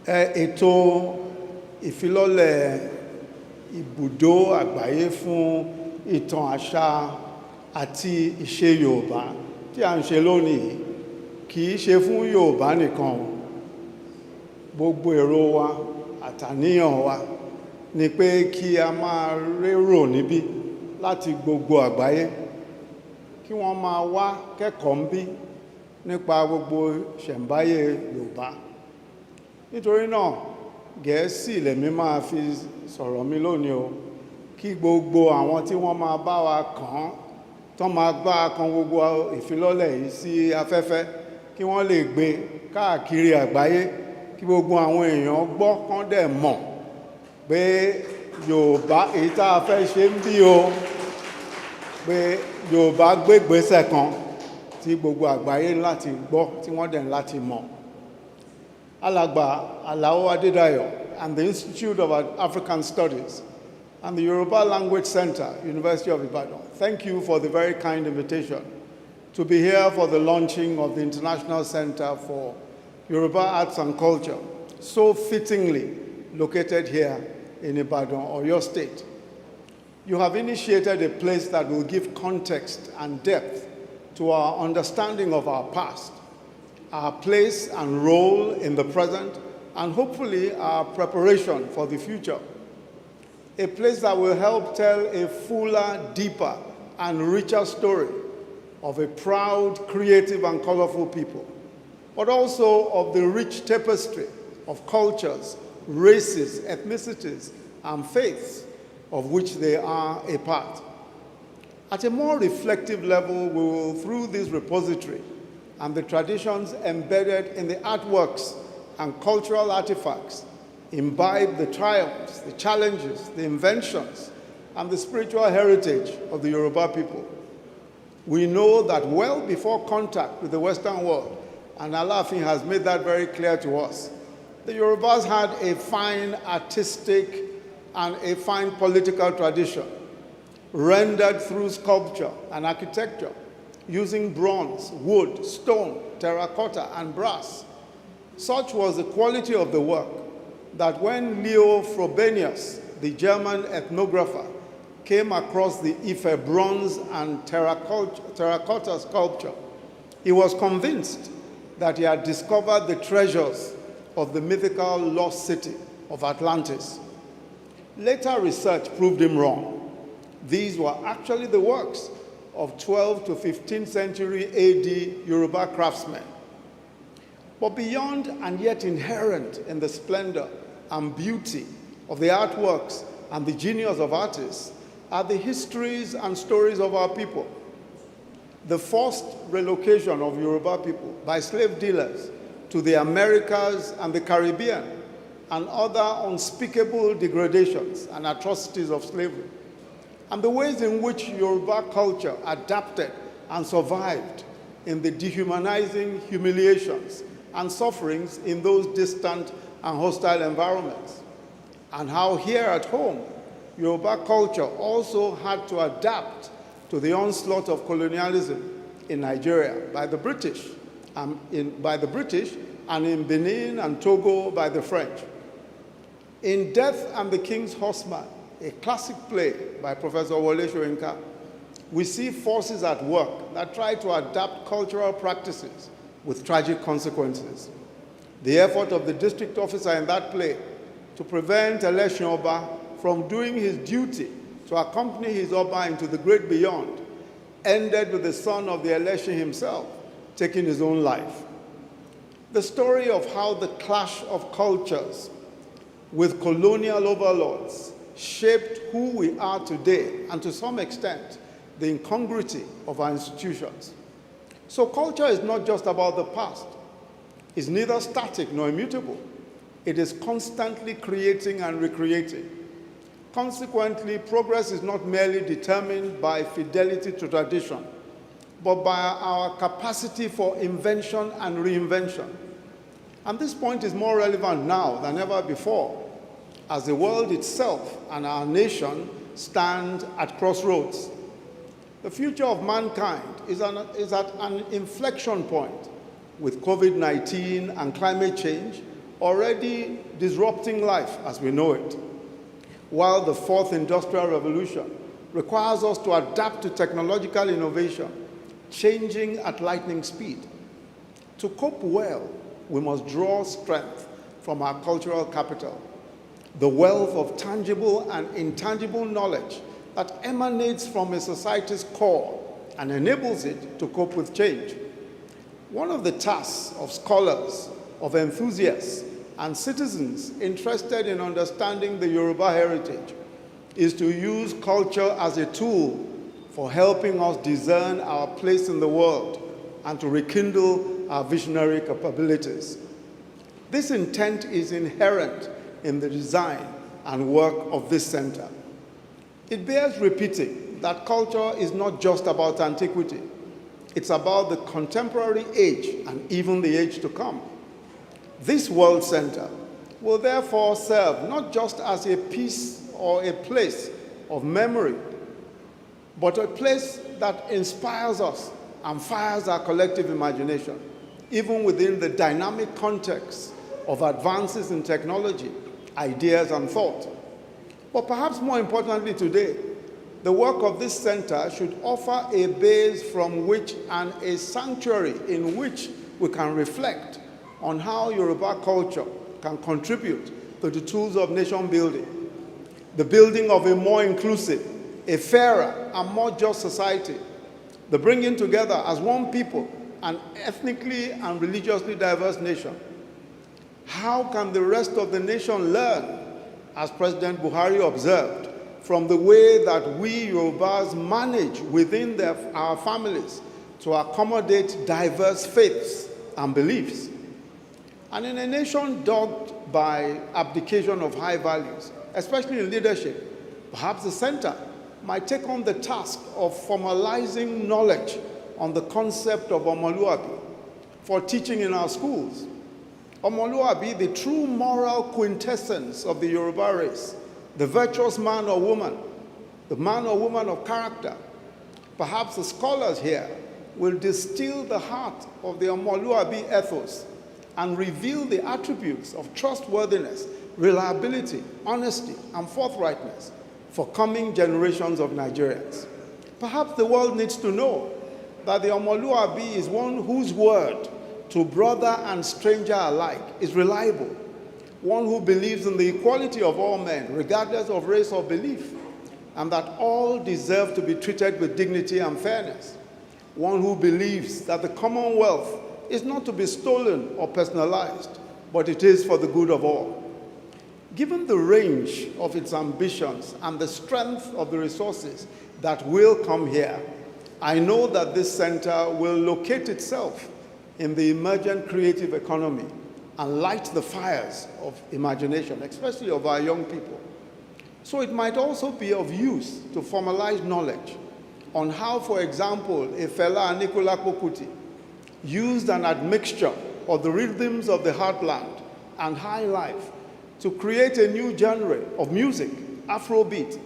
Ètò ìfilọ́lẹ̀ ibùdó àgbáyé fún ìtàn àṣà àti ìṣe Yorùbá tí a ń ṣe lónìí kìí ṣe fún Yorùbá nìkan. Gbogbo èrò wa àtàníyàn wa ni pé kí a máa rérò níbí láti gbogbo àgbáyé, kí wọ́n máa wá kẹ́kọ̀ọ́ níbí nípa gbogbo ṣẹ̀ǹbáyé Yorùbá. Nítorí náà, Gẹ̀ẹ́sì lèmi máa fi sọ̀rọ̀ mi lónìí o, kí gbogbo àwọn tí wọ́n máa bá wa kàn án, tán máa bá a kan gbogbo ìfilọ́lẹ̀ yìí sí afẹ́fẹ́, kí wọ́n lè gbé káàkiri àgbáyé, kí gbogbo àwọn èèyàn gbọ́ kán dẹ̀ mọ̀ pé Yorùbá èyí tá a fẹ́ ṣe ń bí o, pé Yorùbá gbégbésẹ̀ kan tí gbogbo àgbáyé láti gbọ́, tí wọ́n dẹ̀ láti mọ̀. Alagba Alao Adedayo and the Institute of African Studies and the Yoruba Language Centre, University of Ibadan, thank you for the very kind invitation to be here for the launching of the International Centre for Yoruba Arts and Culture, so fittingly located here in Ibadan, or your state. You have initiated a place that will give context and depth to our understanding of our past, our place and role in the present, and hopefully our preparation for the future. A place that will help tell a fuller, deeper, and richer story of a proud, creative, and colorful people, but also of the rich tapestry of cultures, races, ethnicities, and faiths of which they are a part. At a more reflective level, we will, through this repository and the traditions embedded in the artworks and cultural artifacts, imbibe the triumphs, the challenges, the inventions, and the spiritual heritage of the Yoruba people. We know that well before contact with the Western world, and Alaafin has made that very clear to us, the Yorubas had a fine artistic and a fine political tradition, rendered through sculpture and architecture, using bronze, wood, stone, terracotta, and brass. Such was the quality of the work that when Leo Frobenius, the German ethnographer, came across the Ife bronze and terracotta sculpture, he was convinced that he had discovered the treasures of the mythical lost city of Atlantis. Later research proved him wrong. These were actually the works of 12th to 15th century AD Yoruba craftsmen. But beyond and yet inherent in the splendor and beauty of the artworks and the genius of artists are the histories and stories of our people. The forced relocation of Yoruba people by slave dealers to the Americas and the Caribbean, and other unspeakable degradations and atrocities of slavery, and the ways in which Yoruba culture adapted and survived in the dehumanizing humiliations and sufferings in those distant and hostile environments, and how here at home, Yoruba culture also had to adapt to the onslaught of colonialism in Nigeria by the British, and in Benin and Togo by the French. In Death and the King's Horseman, a classic play by Professor Wole Soyinka, we see forces at work that try to adapt cultural practices with tragic consequences. The effort of the district officer in that play to prevent Election Oba from doing his duty to accompany his Oba into the great beyond ended with the son of the election himself taking his own life. The story of how the clash of cultures with colonial overlords shaped who we are today, and to some extent, the incongruity of our institutions. So culture is not just about the past. It's neither static nor immutable. It is constantly creating and recreating. Consequently, progress is not merely determined by fidelity to tradition, but by our capacity for invention and reinvention. And this point is more relevant now than ever before, as the world itself and our nation stand at crossroads. The future of mankind is at an inflection point, with COVID-19 and climate change already disrupting life as we know it, while the fourth industrial revolution requires us to adapt to technological innovation, changing at lightning speed. To cope well, we must draw strength from our cultural capital, the wealth of tangible and intangible knowledge that emanates from a society's core and enables it to cope with change. One of the tasks of scholars, of enthusiasts, and citizens interested in understanding the Yoruba heritage is to use culture as a tool for helping us discern our place in the world and to rekindle our visionary capabilities. This intent is inherent in the design and work of this center. It bears repeating that culture is not just about antiquity. It's about the contemporary age and even the age to come. This World Center will therefore serve not just as a piece or a place of memory, but a place that inspires us and fires our collective imagination, even within the dynamic context of advances in technology, ideas, and thought. But perhaps more importantly today, the work of this center should offer a base from which and a sanctuary in which we can reflect on how Yoruba culture can contribute to the tools of nation building, the building of a more inclusive, a fairer, and more just society, the bringing together as one people an ethnically and religiously diverse nation. How can the rest of the nation learn, as President Buhari observed, from the way that we Yorubas manage within our families to accommodate diverse faiths and beliefs? And in a nation dogged by abdication of high values, especially in leadership, perhaps the center might take on the task of formalizing knowledge on the concept of Omoluabi for teaching in our schools. Omoluabi, the true moral quintessence of the Yoruba race, the virtuous man or woman, the man or woman of character. Perhaps the scholars here will distill the heart of the Omoluabi ethos and reveal the attributes of trustworthiness, reliability, honesty, and forthrightness for coming generations of Nigerians. Perhaps the world needs to know that the Omoluabi is one whose word to brother and stranger alike is reliable, one who believes in the equality of all men, regardless of race or belief, and that all deserve to be treated with dignity and fairness, one who believes that the commonwealth is not to be stolen or personalized, but it is for the good of all. Given the range of its ambitions and the strength of the resources that will come here, I know that this center will locate itself in the emergent creative economy and light the fires of imagination, especially of our young people. So it might also be of use to formalize knowledge on how, for example, a Fela Anikulapo Kuti used an admixture of the rhythms of the heartland and high life to create a new genre of music, Afrobeat,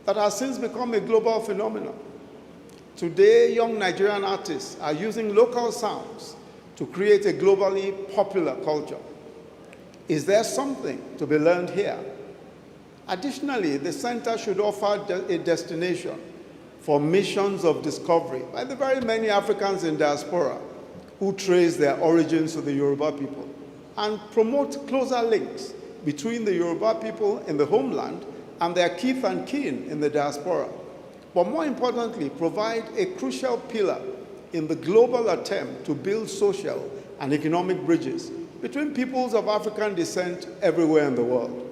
that has since become a global phenomenon. Today, young Nigerian artists are using local sounds to create a globally popular culture. Is there something to be learned here? Additionally, the center should offer a destination for missions of discovery by the very many Africans in diaspora who trace their origins to the Yoruba people and promote closer links between the Yoruba people in the homeland and their kith and kin in the diaspora. But more importantly, provide a crucial pillar in the global attempt to build social and economic bridges between peoples of African descent everywhere in the world.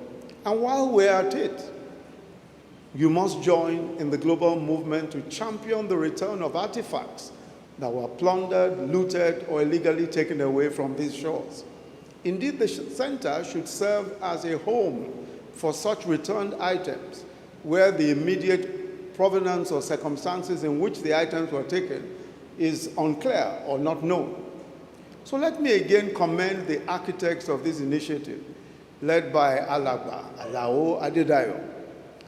And while we're at it, you must join in the global movement to champion the return of artifacts that were plundered, looted, or illegally taken away from these shores. Indeed, the center should serve as a home for such returned items where the immediate provenance or circumstances in which the items were taken is unclear or not known. So let me again commend the architects of this initiative, led by Alagba Alao Adedayo,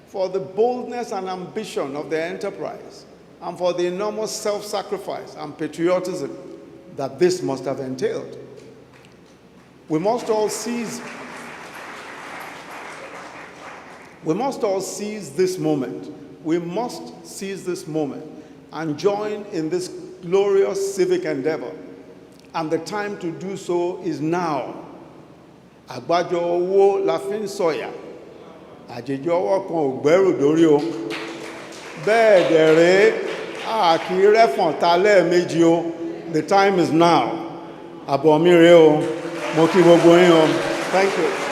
for the boldness and ambition of their enterprise and for the enormous self-sacrifice and patriotism that this must have entailed. We must all seize this moment. We must seize this moment and join in this glorious civic endeavor. And the time to do so is now. Àgbájọ owó la fi ń sọ̀yà. Àjèjì ọwọ́ kan ò gbẹ́rù dórí o. Bẹ́ẹ̀ dẹ̀ rèé, a kì í rẹ́fọ̀n ta lẹ́ẹ̀mejì o. The time is now. Àbọ̀ mi rèé o. Mo kí gbogbo yín o. Thank you.